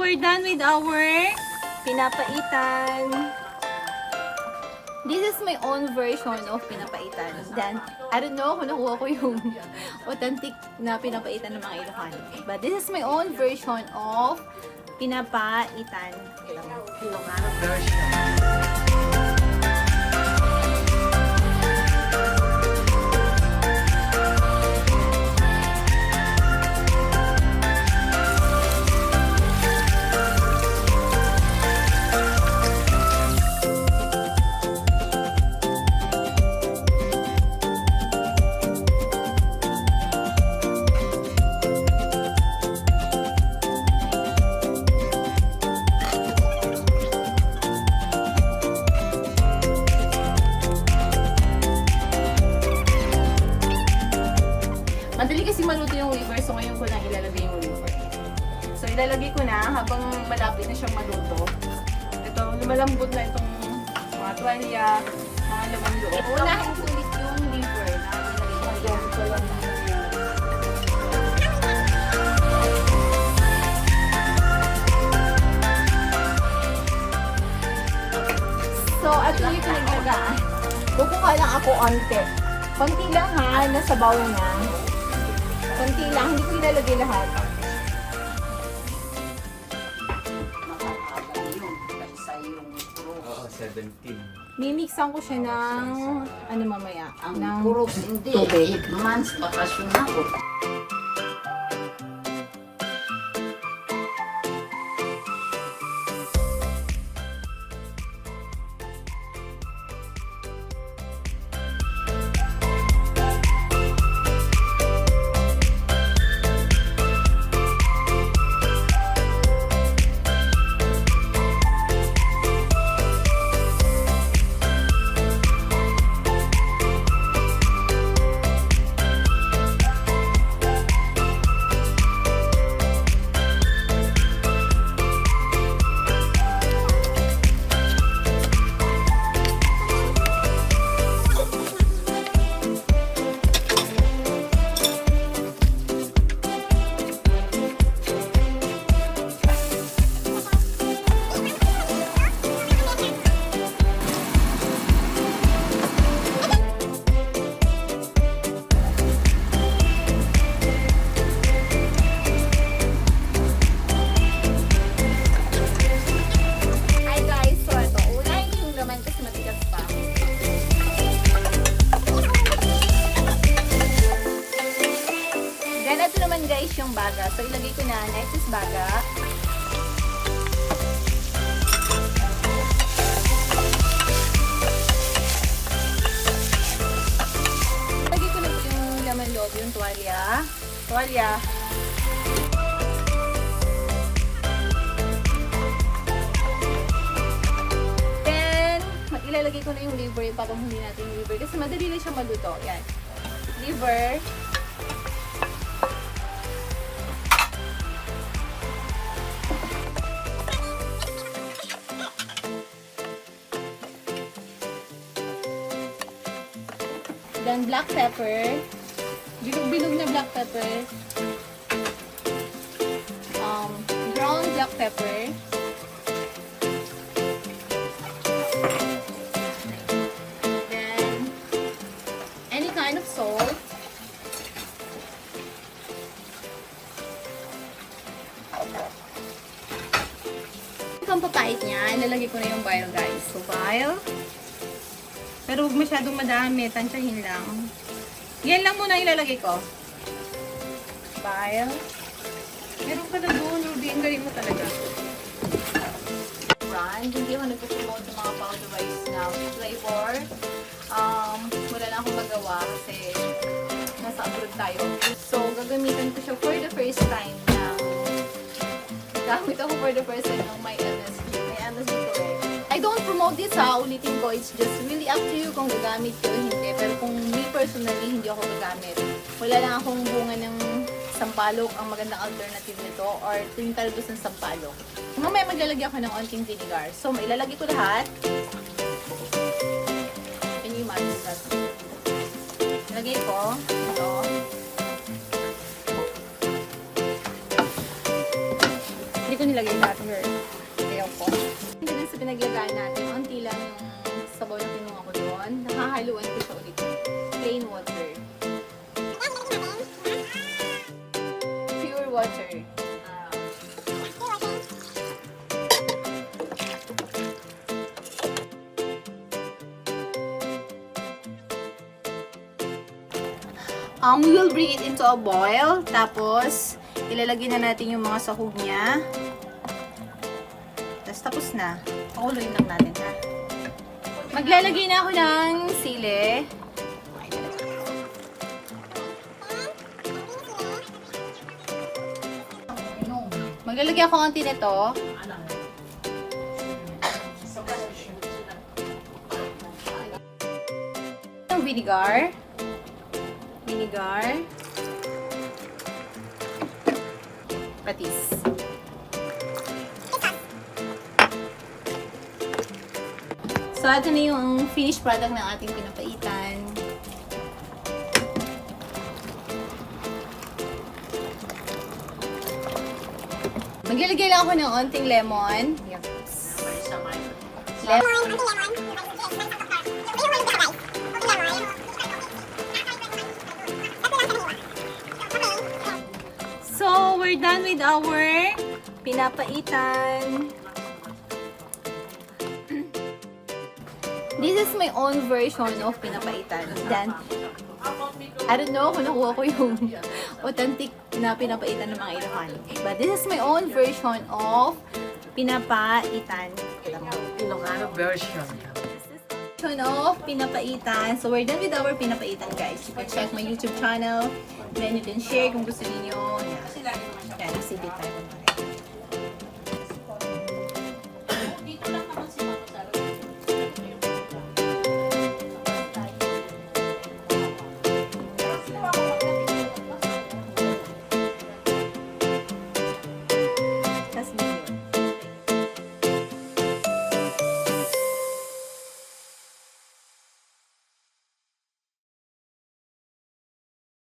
we're done with our pinapaitan. This is my own version of pinapaitan. Then, I don't know kung nakuha ko yung authentic na pinapaitan ng mga Ilocano. But this is my own version of pinapaitan. Ilocano version. Madali kasi maluto yung liver, so ngayon ko na ilalagay yung liver. So ilalagay ko na habang malapit na siyang maluto. Ito, lumalambot na itong mga tuwalya, mga laman loob. Unahin ko ulit yung liver na ilalagay ko lang. So, at yung pinaglagaan. Kukuha lang ako onte. Konti lang ha, nasa bowl na. Konti lang, hindi ko ilalagay lahat. Oo, 17. Mimixan ko siya ng, ano mamaya, Ang ng puro hindi. tubig. 8 months, bakasyon ako. Hi guys, so ito, unahin ko yung laman kasi matigas pa. Then ito naman guys yung baga. So ilagay ko na, next is baga. Ilagay ko na po yung laman loob, yung tuwalya. Tuwalya. Then, ilalagay ko na yung liver, ipapanghuli natin yung liver. Kasi madali lang siya maluto. Yan. Liver. Then, black pepper. Bilog-bilog na black pepper. Brown black pepper. Then, any kind of salt. Ang papait niya, ilalagay ko na yung bile guys. So, bile. Pero huwag masyadong madami, tansyahin lang. Yan lang muna ilalagay ko. Bile. Meron ka na doon, Ruby. Ang galing mo talaga. Brand. Hindi ako nagpo-promote ng mga powderized na flavor. Wala lang akong magawa kasi nasa abroad tayo. So, gagamitin ko siya for the first time ng gamit ako for the first time ng my MSG. May MSG ko eh. I don't promote this ha, ulitin ko. It's just really up to you kung gagamit ko o hindi. Pero kung me personally, hindi ako gagamit. Wala lang akong bunga ng sampalok ang magandang alternative nito or yung talbos ng sampalok. Mamaya maglalagay ako ng onting vinegar. So, ilalagay ko lahat. Can you imagine that? Ilagay ko. Ito. Hindi Hindi ko nilagay lahat, girl. Ayaw ko. Hindi na sa pinaglagaan natin. Unti lang yung sabaw na kinuha ko doon. Nakahaluan ko siya ulit. Plain water. Pure water. We will bring it into a boil. Tapos, ilalagay na natin yung mga sahog niya. Tapos na. Pakuluin lang natin, ha? Maglalagay na ako ng sili. Maglalagay ako konti nito. Ng vinegar. Patis. So, ito na yung finished product ng ating pinapaitan. Maglalagay lang ako ng onting lemon. So, we're done with our pinapaitan. This is my own version of pinapaitan. Then, I don't know kung nakuha ko yung authentic na pinapaitan ng mga Ilocano. But this is my own version of pinapaitan. Ilocano version. Version of pinapaitan. So, we're done with our pinapaitan, guys. You can check my YouTube channel. Then, you can share kung gusto niyo. Yan, exhibit tayo.